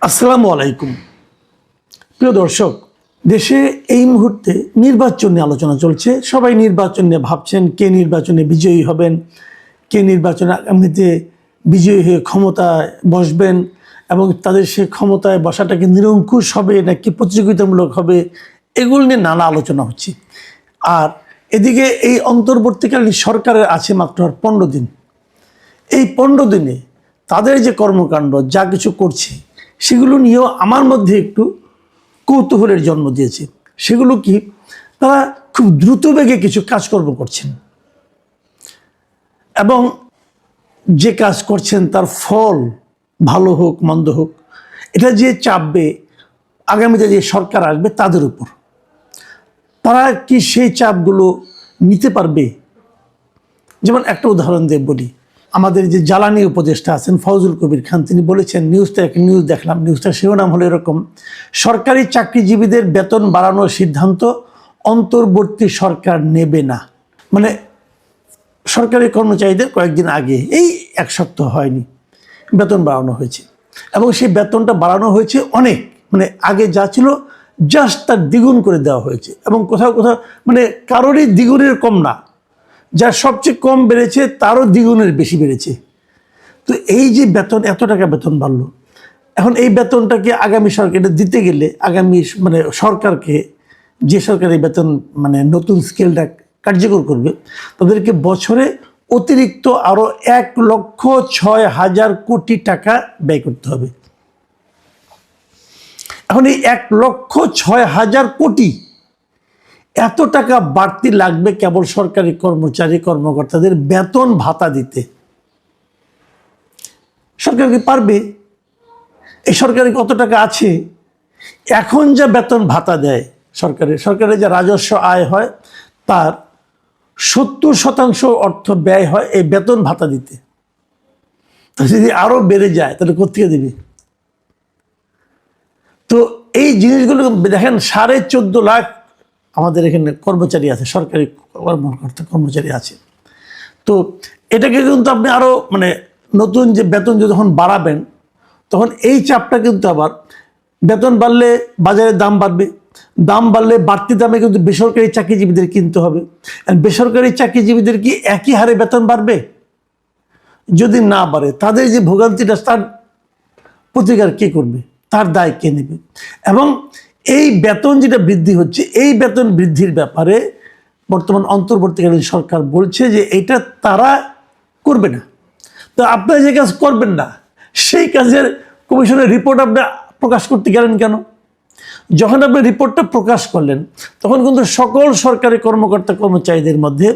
আসসালামু আলাইকুম। প্রিয় দর্শক, দেশে এই মুহূর্তে নির্বাচন নিয়ে আলোচনা চলছে। সবাই নির্বাচন নিয়ে ভাবছেন কে নির্বাচনে বিজয়ী হবেন, কে নির্বাচনে আগামীতে বিজয়ী হয়ে ক্ষমতায় বসবেন এবং তাদের সে ক্ষমতায় বসাটাকে নিরঙ্কুশ হবে নাকি প্রতিযোগিতামূলক হবে, এগুলো নিয়ে নানা আলোচনা হচ্ছে। আর এদিকে এই অন্তর্বর্তীকালীন সরকারের আছে মাত্র আর 15 দিন। এই 15 দিনে তাদের যে কর্মকাণ্ড যা কিছু করছে সেগুলো নিয়েও আমার মধ্যে একটু কৌতূহলের জন্ম দিয়েছে। সেগুলো কি, তারা খুব দ্রুত বেগে কিছু কাজকর্ম করছেন এবং যে কাজ করছেন তার ফল ভালো হোক মন্দ হোক, এটা যে চাপবে আগামীতে যে সরকার আসবে তাদের উপর। তারা কি সেই চাপগুলো নিতে পারবে? যেমন একটা উদাহরণ দিয়ে বলি, আমাদের যে জ্বালানি উপদেষ্টা আছেন ফজলুল কবির খান, তিনি বলেছেন, একটা নিউজ দেখলাম, নিউজটার শিরোনাম হলো এরকম: সরকারি চাকরিজীবীদের বেতন বাড়ানোর সিদ্ধান্ত অন্তর্বর্তী সরকার নেবে না। মানে সরকারি কর্মচারীদের কয়েকদিন আগে, এই এক সপ্তাহ হয়নি, বেতন বাড়ানো হয়েছে এবং সেই বেতনটা বাড়ানো হয়েছে অনেক, মানে আগে যা ছিল জাস্ট তার দ্বিগুণ করে দেওয়া হয়েছে এবং কোথাও কোথাও মানে কারোরই দ্বিগুণের কম না, যা সবচেয়ে কম বেড়েছে তারও দ্বিগুণের বেশি বেড়েছে। তো এই যে বেতন, এত টাকা বেতন বাড়লো, এখন এই বেতনটাকে আগামী সরকারে দিতে গেলে আগামী মানে সরকারকে, যে সরকার এই বেতন মানে নতুন স্কেলটা কার্যকর করবে, তাদেরকে বছরে অতিরিক্ত আরও 1,06,000 কোটি টাকা ব্যয় করতে হবে। এখন এই 1,06,000 কোটি, এত টাকা বাড়তি লাগবে কেবল সরকারি কর্মচারী কর্মকর্তাদের বেতন ভাতা দিতে। সরকার কি পারবে? এই সরকারে কত টাকা আছে? এখন যা বেতন ভাতা দেয় সরকারের যে রাজস্ব আয় হয় তার 70% অর্থ ব্যয় হয় এই বেতন ভাতা দিতে। তো যদি আরো বেড়ে যায় তাহলে কোথেকে দিবে? তো এই জিনিসগুলো দেখেন, 14.5 লাখ আমাদের এখানে কর্মচারী আছে, সরকারি কর্মচারী আছে। তো এটাকে কিন্তু আপনি আরো মানে নতুন যে বেতন যখন বাড়াবেন, তখন এই চাপটা কিন্তু আবার, বেতন বাড়লে বাজারের দাম বাড়বে, দাম বাড়লে বাড়তি দামে কিন্তু বেসরকারি চাকরিজীবীদের কিনতে হবে। আর বেসরকারি চাকরিজীবীদের কি একই হারে বেতন বাড়বে? যদি না বাড়ে, তাদের যে ভোগান্তিটা তার প্রতিকার কে করবে, তার দায় কে নেবে? এবং এই বেতন যেটা বৃদ্ধি হচ্ছে, এই বেতন বৃদ্ধির ব্যাপারে বর্তমান অন্তর্বর্তীকালীন সরকার বলছে যে এটা তারা করবে না। তো আপনারা যে কাজ করবেন না, সেই কাজের কমিশনের রিপোর্ট আপনি প্রকাশ করতে গেলেন কেন? যখন আপনি রিপোর্টটা প্রকাশ করলেন, তখন কিন্তু সকল সরকারি কর্মকর্তা কর্মচারীদের মধ্যে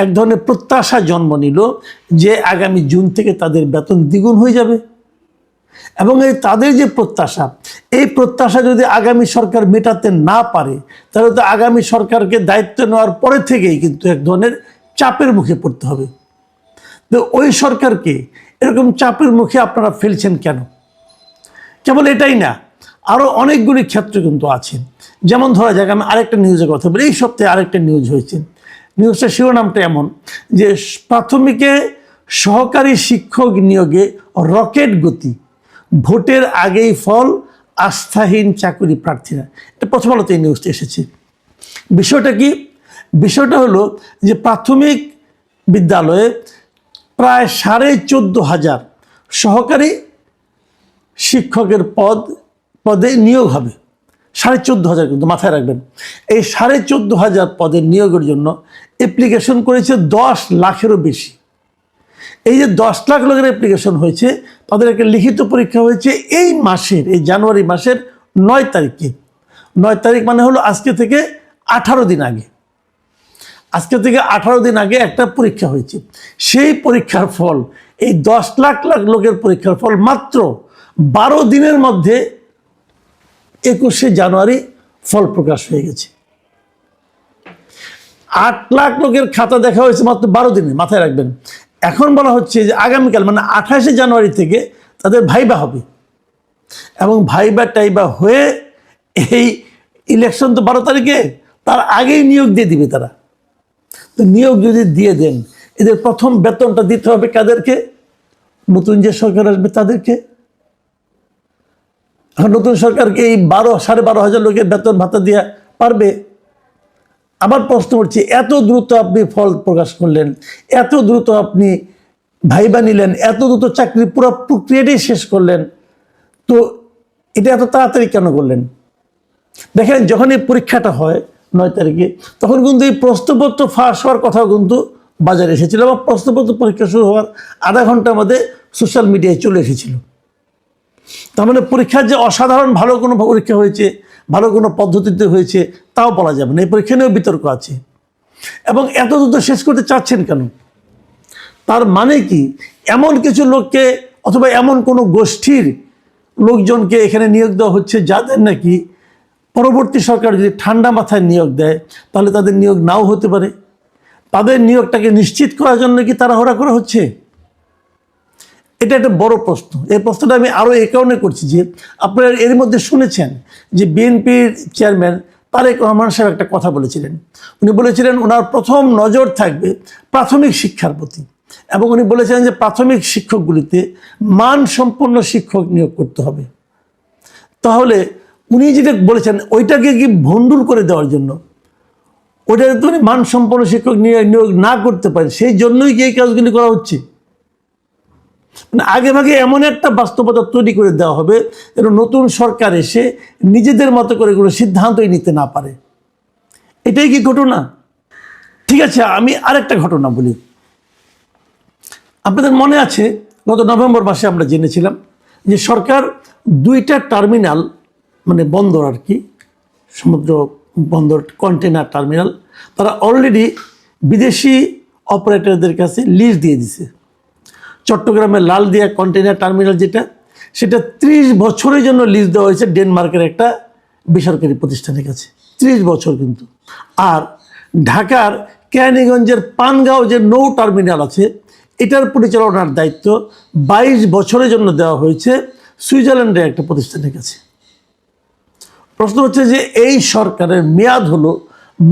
এক ধরনের প্রত্যাশা জন্ম নিল যে আগামী জুন থেকে তাদের বেতন দ্বিগুণ হয়ে যাবে। এবং এই তাদের যে প্রত্যাশা, এই প্রত্যাশা যদি আগামী সরকার মেটাতে না পারে, তাহলে তো আগামী সরকারকে দায়িত্ব নেওয়ার পরে থেকেই কিন্তু এক ধরনের চাপের মুখে পড়তে হবে। তো ওই সরকারকে এরকম চাপের মুখে আপনারা ফেলছেন কেন? কেবল এটাই না, আরও অনেকগুলি ক্ষেত্র কিন্তু আছে। যেমন ধরা যাক, আমি আরেকটা নিউজের কথা বলি। এই সপ্তাহে আরেকটা নিউজ হয়েছে। নিউজটার শিরোনামটা এমন যে প্রাথমিকে সহকারী শিক্ষক নিয়োগে রকেট গতি, ভোটের আগেই ফল, আস্থাহীন চাকরি প্রার্থীরা। এটা প্রথম আলোতে এই নিউজটা এসেছে। বিষয়টা কি? বিষয়টা হলো যে প্রাথমিক বিদ্যালয়ে প্রায় 14,500 সহকারী শিক্ষকের পদে নিয়োগ হবে। 14,500, কিন্তু মাথায় রাখবেন, এই 14,500 পদের নিয়োগের জন্য অ্যাপ্লিকেশন করেছে 10 লাখেরও বেশি। এই যে 10 লাখ লোকের অ্যাপ্লিকেশন হয়েছে, তাদের একটা লিখিত পরীক্ষা হয়েছে এই মাসের, এই জানুয়ারি মাসের 9 তারিখে। 9 তারিখ মানে হলো আজকে থেকে 18 দিন আগে। আজকে থেকে 18 দিন আগে একটা পরীক্ষা হয়েছে। সেই পরীক্ষার ফল, এই 10 লাখ লোকের পরীক্ষার ফল মাত্র 12 দিনের মধ্যে 21শে জানুয়ারি ফল প্রকাশ হয়ে গেছে। 8 লাখ লোকের খাতা দেখা হয়েছে মাত্র 12 দিনে, মাথায় রাখবেন। এখন বলা হচ্ছে যে আগামীকাল মানে 28শে জানুয়ারি থেকে তাদের ভাইবা হবে এবং ভাইবা হয়ে এই ইলেকশন তো 12 তারিখে, তার আগেই নিয়োগ দিয়ে দিবে তারা। তো নিয়োগ যদি দিয়ে দেন, এদের প্রথম বেতনটা দিতে হবে কাদেরকে? নতুন যে সরকার আসবে তাদেরকে। এখন নতুন সরকারকে এই 12,500 লোকের বেতন ভাতা দেওয়া পারবে? আবার প্রশ্ন করছি, এত দ্রুত আপনি ফল প্রকাশ করলেন, এত দ্রুত আপনি ভাইবা নিলেন, এত দ্রুত চাকরির পুরো প্রক্রিয়াটাই শেষ করলেন, তো এটা এত তাড়াতাড়ি কেন করলেন? দেখেন, যখন এই পরীক্ষাটা হয় 9 তারিখে, তখন কিন্তু এই প্রশ্নপত্র ফাঁস হওয়ার কথাও কিন্তু বাজারে এসেছিল, এবং প্রশ্নপত্র পরীক্ষা শুরু হওয়ার আধা ঘন্টার মধ্যে সোশ্যাল মিডিয়ায় চলে এসেছিল। তার মানে পরীক্ষার যে অসাধারণ ভালো কোনো পরীক্ষা হয়েছে, ভালো কোনো পদ্ধতিতে হয়েছে তাও বলা যাবে না। এই পরীক্ষা নিয়েও বিতর্ক আছে। এবং এত দ্রুত শেষ করতে চাচ্ছেন কেন? তার মানে কি, এমন কিছু লোককে অথবা এমন কোনো গোষ্ঠীর লোকজনকে এখানে নিয়োগ দেওয়া হচ্ছে যাদের নাকি পরবর্তী সরকার যদি ঠান্ডা মাথায় নিয়োগ দেয় তাহলে তাদের নিয়োগ নাও হতে পারে। তাদের নিয়োগটাকে নিশ্চিত করার জন্য কি তাড়াহুড়া করা হচ্ছে? এটা একটা বড় প্রশ্ন। এই প্রশ্নটা আমি আরও এই কারণে করছি যে আপনারা এর মধ্যে শুনেছেন যে বিএনপির চেয়ারম্যান তারেক রহমান সাহেব একটা কথা বলেছিলেন। উনি বলেছিলেন ওনার প্রথম নজর থাকবে প্রাথমিক শিক্ষার প্রতি, এবং উনি বলেছিলেন যে প্রাথমিক শিক্ষকগুলিতে মানসম্পন্ন শিক্ষক নিয়োগ করতে হবে। তাহলে উনি যেটা বলেছেন ওইটাকে কি ভণ্ডুল করে দেওয়ার জন্য, ওইটা যদি উনি মানসম্পন্ন শিক্ষক নিয়োগ না করতে পারেন সেই জন্যই কি এই কাজগুলি করা হচ্ছে? মানে আগে ভাগে এমন একটা বাস্তবতা তৈরি করে দেওয়া হবে যেন নতুন সরকার এসে নিজেদের মতো করে কোনো সিদ্ধান্তই নিতে না পারে। এটাই কি ঘটনা? ঠিক আছে, আমি আরেকটা ঘটনা বলি। আপনাদের মনে আছে গত নভেম্বর মাসে আমরা জেনেছিলাম যে সরকার 2টা টার্মিনাল, মানে বন্দর আর কি, সমুদ্র বন্দর কন্টেনার টার্মিনাল, তারা অলরেডি বিদেশি অপারেটরদের কাছে লিজ দিয়ে দিছে। চট্টগ্রামের লালদিয়া কন্টেনার টার্মিনাল যেটা, সেটা 30 বছরের জন্য লিজ দেওয়া হয়েছে ডেনমার্কের একটা বেসরকারি প্রতিষ্ঠানের কাছে। 30 বছর কিন্তু। আর ঢাকার কেরানীগঞ্জের পানগাঁও যে নৌ টার্মিনাল আছে, এটার পরিচালনার দায়িত্ব 22 বছরের জন্য দেওয়া হয়েছে সুইজারল্যান্ডের একটা প্রতিষ্ঠানের কাছে। প্রশ্ন হচ্ছে যে এই সরকারের মেয়াদ হলো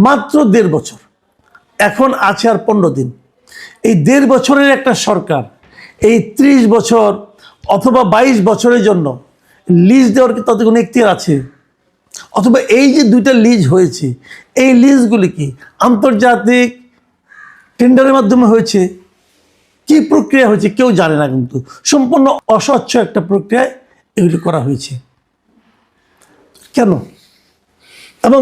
মাত্র 1.5 বছর, এখন আছে আর 15 দিন। এই 1.5 বছরের একটা সরকার এই 30 বছর অথবা 22 বছরের জন্য লিজ দেওয়ার কি তাদের কোনো এখতিয়ার আছে? অথবা এই যে 2টা লিজ হয়েছে, এই লিজগুলি কি আন্তর্জাতিক টেন্ডারের মাধ্যমে হয়েছে? কি প্রক্রিয়া হয়েছে কেউ জানে না, কিন্তু সম্পূর্ণ অস্বচ্ছ একটা প্রক্রিয়ায় এগুলি করা হয়েছে। কেন? এবং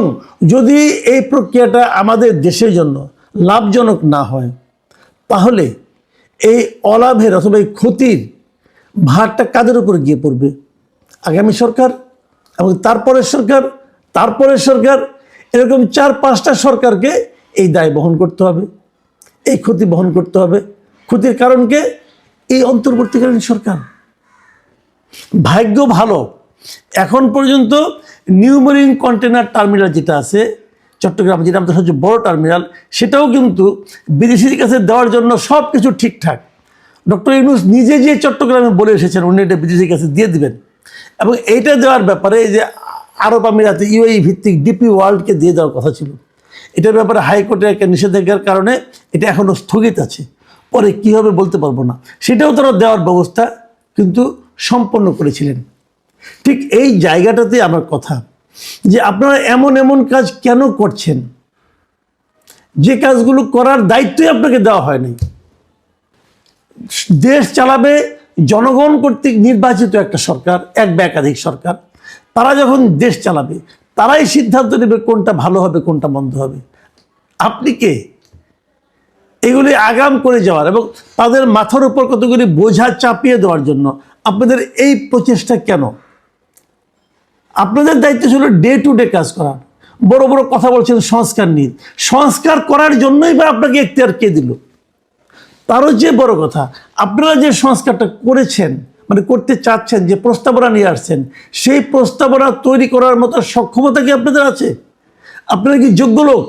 যদি এই প্রক্রিয়াটা আমাদের দেশের জন্য লাভজনক না হয় তাহলে এই অলাভের অথবা এই ক্ষতির ভারটা কাদের উপর গিয়ে পড়বে? আগামী সরকার এবং তারপরের সরকার, তারপরের সরকার, এরকম 4-5টা সরকারকে এই দায় বহন করতে হবে, এই ক্ষতি বহন করতে হবে। ক্ষতির কারণকে এই অন্তর্বর্তীকালীন সরকার। ভাগ্য ভালো এখন পর্যন্ত নিউ মেরিন কন্টেনার টার্মিনাল যেটা আছে চট্টগ্রাম, যেটা আমাদের সবচেয়ে বড় টার্মিনাল, সেটাও কিন্তু বিদেশির কাছে দেওয়ার জন্য সব কিছু ঠিকঠাক। ডক্টর ইউনূস নিজে যে চট্টগ্রামে বলে এসেছেন উনি এটা বিদেশির কাছে দিয়ে দিবেন, এবং এইটা দেওয়ার ব্যাপারে যে আরব আমিরাতে ইউএই ভিত্তিক ডিপি ওয়ার্ল্ডকে দিয়ে দেওয়ার কথা ছিল, এটার ব্যাপারে হাইকোর্টের একটা নিষেধাজ্ঞার কারণে এটা এখনও স্থগিত আছে। পরে কী হবে বলতে পারবো না, সেটাও তারা দেওয়ার ব্যবস্থা কিন্তু সম্পন্ন করেছিলেন। ঠিক এই জায়গাটাতে আমার কথা যে আপনারা এমন এমন কাজ কেন করছেন যে কাজগুলো করার দায়িত্বই আপনাকে দেওয়া হয়নি। দেশ চালাবে জনগণ কর্তৃক নির্বাচিত একটা সরকার, এক বা একাধিক সরকার, তারা যখন দেশ চালাবে তারাই সিদ্ধান্ত নেবে কোনটা ভালো হবে কোনটা মন্দ হবে। আপনি কে এগুলি আগাম করে যাওয়ার এবং তাদের মাথার উপর কতগুলি বোঝা চাপিয়ে দেওয়ার জন্য আপনাদের এই প্রচেষ্টা কেন? আপনাদের দায়িত্ব ছিল ডে টু ডে কাজ করা। বড় বড় কথা বলছেন সংস্কার নিয়ে, সংস্কার করার জন্যই বা আপনাকে এখতিয়ার কে দিল? তারও যে বড় কথা, আপনারা যে সংস্কারটা করেছেন, মানে করতে চাচ্ছেন, যে প্রস্তাবনা নিয়ে আসছেন, সেই প্রস্তাবনা তৈরি করার মতো সক্ষমতা কি আপনাদের আছে? আপনারা কি যোগ্য লোক?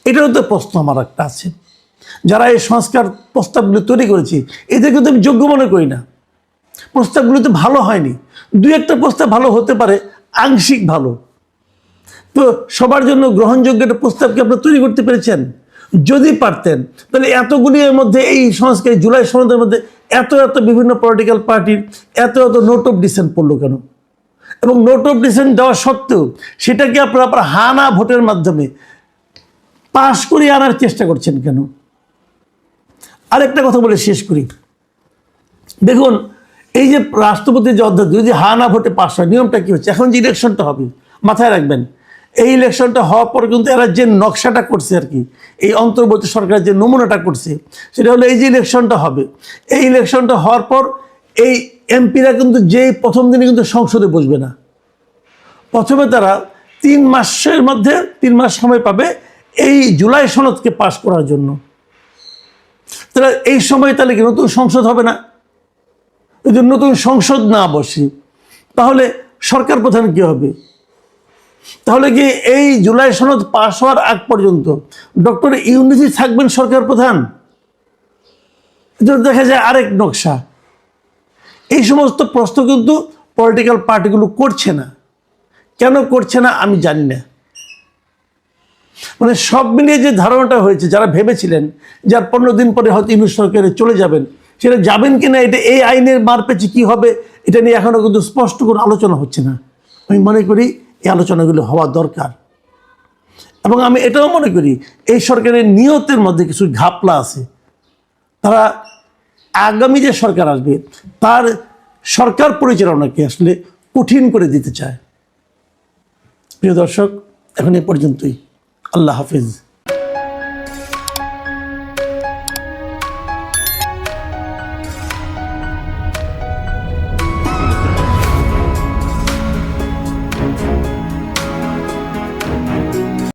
এটারও তো প্রশ্ন আমার একটা আছে। যারা এই সংস্কার প্রস্তাবগুলো তৈরি করেছে এদের কিন্তু আমি যোগ্য মনে করি না। প্রস্তাবগুলো তো ভালো হয়নি, 2-1টা প্রস্তাব ভালো হতে পারে, আংশিক ভালো। তো সবার জন্য গ্রহণযোগ্য একটা প্রস্তাবকে আপনারা তৈরি করতে পেরেছেন? যদি পারতেন তাহলে এতগুলি এর মধ্যে এই সংস্কার জুলাই সনদের মধ্যে এত এত বিভিন্ন পলিটিক্যাল পার্টির এত এত নোট অফ ডিসেন্ট পড়লো কেন? এবং নোট অফ ডিসেন্ট দেওয়া সত্ত্বেও সেটাকে আপনারা হানা ভোটের মাধ্যমে পাশ করিয়ে আনার চেষ্টা করছেন কেন? আরেকটা কথা বলে শেষ করি। দেখুন, এই যে রাষ্ট্রপতির যে অধ্যাদেশ যদি হানা ভোটে পাশ হয়, নিয়মটা কি হচ্ছে? এখন যে ইলেকশনটা হবে, মাথায় রাখবেন, এই ইলেকশনটা হওয়ার পর কিন্তু এরা যে নকশাটা করছে আর কি, এই অন্তর্বর্তী সরকার যে নমুনাটা করছে, সেটা হলো এই যে ইলেকশনটা হবে, এই ইলেকশনটা হওয়ার পর এই এমপিরা কিন্তু যেই প্রথম দিনে কিন্তু সংসদে বসবে না। প্রথমে তারা 3 মাসের মধ্যে 3 মাস সময় পাবে এই জুলাই সনদকে পাশ করার জন্য। তাহলে এই সময় তাহলে কি নতুন সংসদ হবে না? যদি নতুন সংসদ না বসে তাহলে সরকার প্রধান কি হবে? তাহলে কি এই জুলাই সনদ পাশ হওয়ার আগ পর্যন্ত ডক্টর ইউনূস থাকবেন সরকার প্রধান? দেখা যায় আরেক নকশা। এই সমস্ত প্রশ্ন কিন্তু পলিটিক্যাল পার্টিগুলো করছে না। কেন করছে না আমি জানি না। মানে সব মিলিয়ে যে ধারণাটা হয়েছে, যারা ভেবেছিলেন যে আর 15 দিন পরে হয়তো ইউনূস সরকারে চলে যাবেন, সেটা যাবেন কিনা, এটা এই আইনের মারপেচে কি হবে, এটা নিয়ে এখনো কিন্তু স্পষ্ট কোনো আলোচনা হচ্ছে না। আমি মনে করি এই আলোচনাগুলো হওয়া দরকার। এবং আমি এটাও মনে করি এই সরকারের নিয়তের মধ্যে কিছু ঘাপলা আছে। তারা আগামী যে সরকার আসবে তার সরকার পরিচালনাকে আসলে কঠিন করে দিতে চায়। প্রিয় দর্শক, এখন এই পর্যন্তই। আল্লাহ হাফিজ।